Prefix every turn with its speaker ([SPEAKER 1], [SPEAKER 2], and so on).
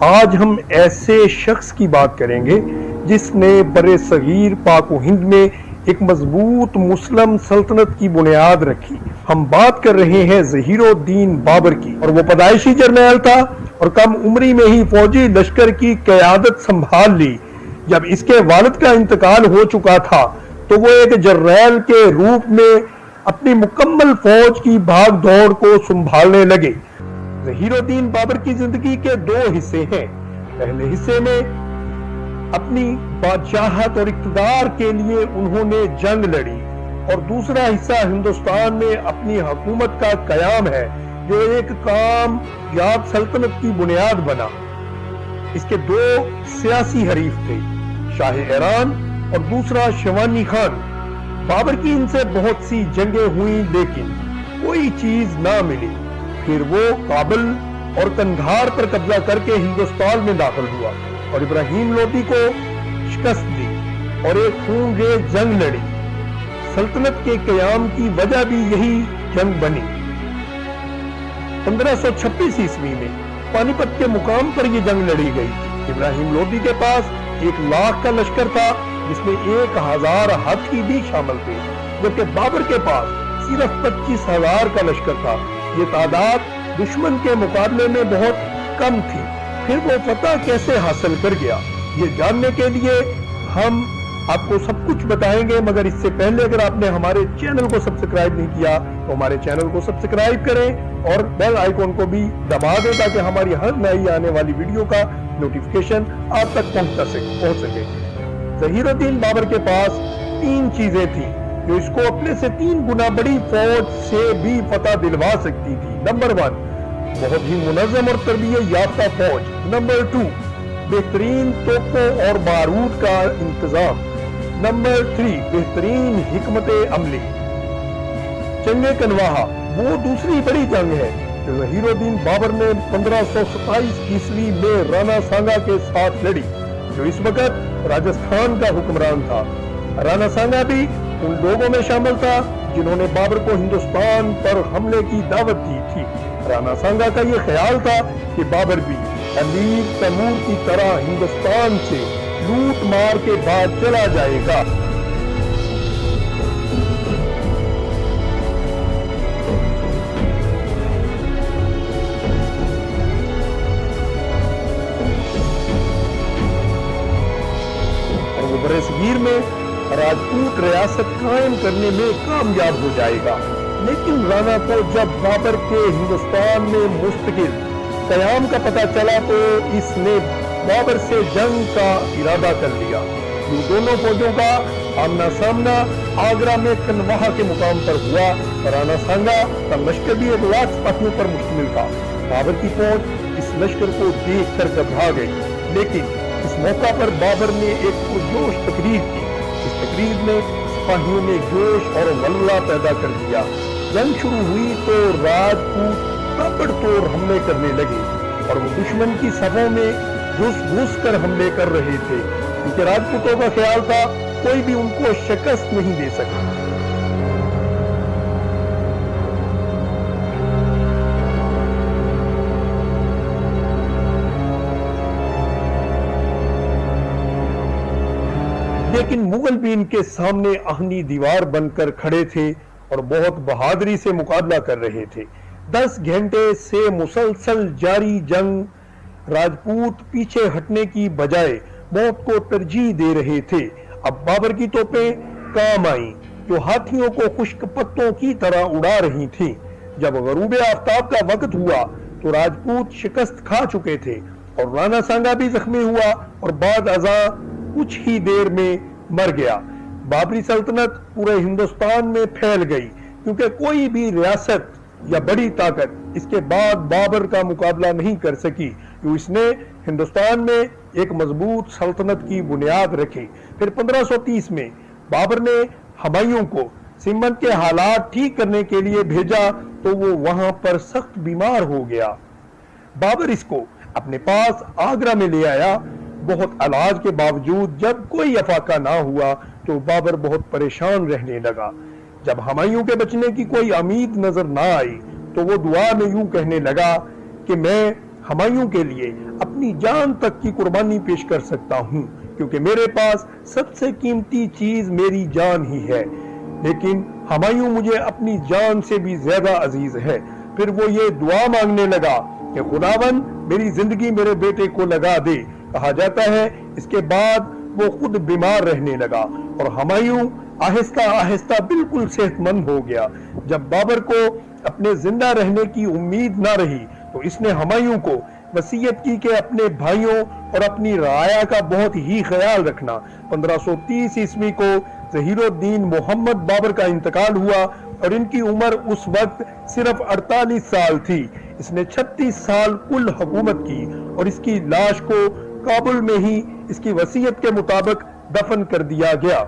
[SPEAKER 1] آج ہم ایسے شخص کی بات کریں گے جس نے برِ صغیر پاک و ہند میں ایک مضبوط مسلم سلطنت کی بنیاد رکھی۔ ہم بات کر رہے ہیں ظہیر الدین بابر کی، اور وہ پیدائشی جرنیل تھا اور کم عمری میں ہی فوجی لشکر کی قیادت سنبھال لی۔ جب اس کے والد کا انتقال ہو چکا تھا تو وہ ایک جرنیل کے روپ میں اپنی مکمل فوج کی بھاگ دوڑ کو سنبھالنے لگے۔ ظہیر الدین بابر کی زندگی کے دو حصے ہیں۔ پہلے حصے میں اپنی بادشاہت اور اقتدار کے لیے انہوں نے جنگ لڑی، اور دوسرا حصہ ہندوستان میں اپنی حکومت کا قیام ہے جو ایک کامیاب سلطنت کی بنیاد بنا۔ اس کے دو سیاسی حریف تھے، شاہ ایران اور دوسرا شیوانی خان۔ بابر کی ان سے بہت سی جنگیں ہوئیں لیکن کوئی چیز نہ ملی۔ پھر وہ کابل اور قندھار پر قبضہ کر کے ہندوستان میں داخل ہوا اور ابراہیم لودھی کو شکست دی اور ایک خونریز جنگ لڑی۔ سلطنت کے قیام کی وجہ بھی یہی جنگ بنی۔ 1526 عیسوی میں پانی پت کے مقام پر یہ جنگ لڑی گئی تھی۔ ابراہیم لودھی کے پاس 1,00,000 کا لشکر تھا جس میں 1,000 ہاتھی بھی شامل تھے، جبکہ بابر کے پاس صرف 25,000 کا لشکر تھا۔ یہ تعداد دشمن کے مقابلے میں بہت کم تھی۔ پھر وہ فتح کیسے حاصل کر گیا، یہ جاننے کے لیے ہم آپ کو سب کچھ بتائیں گے، مگر اس سے پہلے اگر آپ نے ہمارے چینل کو سبسکرائب نہیں کیا تو ہمارے چینل کو سبسکرائب کریں اور بیل آئیکن کو بھی دبا دیں تاکہ ہماری ہر نئی آنے والی ویڈیو کا نوٹیفیکیشن آپ تک پہنچ سکے۔ ظہیر الدین بابر کے پاس 3 چیزیں تھیں جو اس کو اپنے سے 3 گنا بڑی فوج سے بھی فتح دلوا سکتی تھی۔ نمبر 1، بہت ہی منظم اور تربیت یافتہ فوج۔ نمبر 2، بہترین توپوں اور بارود کا انتظام۔ نمبر 3، بہترین حکمت عملی۔ جنگ کنواہا وہ دوسری بڑی جنگ ہے جو ظہیر الدین بابر نے 1527 عیسوی میں رانا سانگا کے ساتھ لڑی، جو اس وقت راجستھان کا حکمران تھا۔ رانا سانگا بھی ان لوگوں میں شامل تھا جنہوں نے بابر کو ہندوستان پر حملے کی دعوت دی تھی۔ رانا سانگا کا یہ خیال تھا کہ بابر بھی امیر تیمور کی طرح ہندوستان سے لوٹ مار کے بعد چلا جائے گا۔ اور وہ برِ صغیر میں راجپوت ریاست قائم کرنے میں کامیاب ہو جائے گا۔ لیکن رانا کو جب بابر کے ہندوستان میں مستقل قیام کا پتہ چلا تو اس نے بابر سے جنگ کا ارادہ کر لیا۔ یہ دونوں فوجوں کا آمنا سامنا آگرہ میں کنواہا کے مقام پر ہوا۔ رانا سانگا کا لشکر بھی 1,00,000 سپاہیوں پر مشتمل تھا۔ بابر کی فوج اس لشکر کو دیکھ کر گھبرا گئی، لیکن اس موقع پر بابر نے ایک پرجوش تقریر کی۔ اس تقریر میں سپاہیوں نے جوش اور ولولہ پیدا کر دیا۔ جنگ شروع ہوئی تو راجپوت تابڑ توڑ حملے کرنے لگے اور وہ دشمن کی صفوں میں گھس کر حملے کر رہے تھے، کیونکہ راجپوتوں کا خیال تھا کوئی بھی ان کو شکست نہیں دے سکا۔ لیکن مغل بھی ان کے سامنے آہنی دیوار بن کر کھڑے تھے اور بہت بہادری سے مقابلہ کر رہے تھے۔ 10 گھنٹے سے مسلسل جاری جنگ راجپوت پیچھے ہٹنے کی بجائے موت کو ترجیح دے رہے تھے۔ اب بابر کی توپیں کام آئیں جو ہاتھیوں کو خشک پتوں کی طرح اڑا رہی تھیں۔ جب غروب آفتاب کا وقت ہوا تو راجپوت شکست کھا چکے تھے اور رانا سانگا بھی زخمی ہوا اور بعد ازاں کچھ ہی دیر میں مر گیا۔ بابری سلطنت پورے ہندوستان میں پھیل گئی، کیونکہ کوئی بھی ریاست یا بڑی طاقت اس کے بعد بابر کا مقابلہ نہیں کر سکی، جو اس نے ہندوستان میں ایک مضبوط سلطنت کی بنیاد رکھی۔ پھر 1530 میں بابر نے ہمایوں کو سمبھت کے حالات ٹھیک کرنے کے لیے بھیجا تو وہ وہاں پر سخت بیمار ہو گیا۔ بابر اس کو اپنے پاس آگرہ میں لے آیا۔ بہت علاج کے باوجود جب کوئی افاقہ نہ ہوا تو بابر بہت پریشان رہنے لگا۔ جب ہمایوں کے بچنے کی کوئی امید نظر نہ آئی تو وہ دعا میں یوں کہنے لگا کہ میں ہمایوں کے لیے اپنی جان تک کی قربانی پیش کر سکتا ہوں، کیونکہ میرے پاس سب سے قیمتی چیز میری جان ہی ہے۔ لیکن ہمایوں مجھے اپنی جان سے بھی زیادہ عزیز ہے۔ پھر وہ یہ دعا مانگنے لگا کہ خداوند میری زندگی میرے بیٹے کو لگا دے۔ کہا جاتا ہے اس کے بعد وہ خود بیمار رہنے لگا اور ہمایوں آہستہ آہستہ بالکل صحت مند ہو گیا۔ جب بابر کو اپنے زندہ رہنے کی امید نہ رہی تو اس نے ہمایوں کو وصیت کی کہ اپنے بھائیوں اور اپنی رعایا کا بہت ہی خیال رکھنا۔ 1530 عیسوی کو ظہیر الدین محمد بابر کا انتقال ہوا اور ان کی عمر اس وقت صرف 48 سال تھی۔ اس نے 36 سال کل حکومت کی اور اس کی لاش کو کابل میں ہی اس کی وصیت کے مطابق دفن کر دیا گیا۔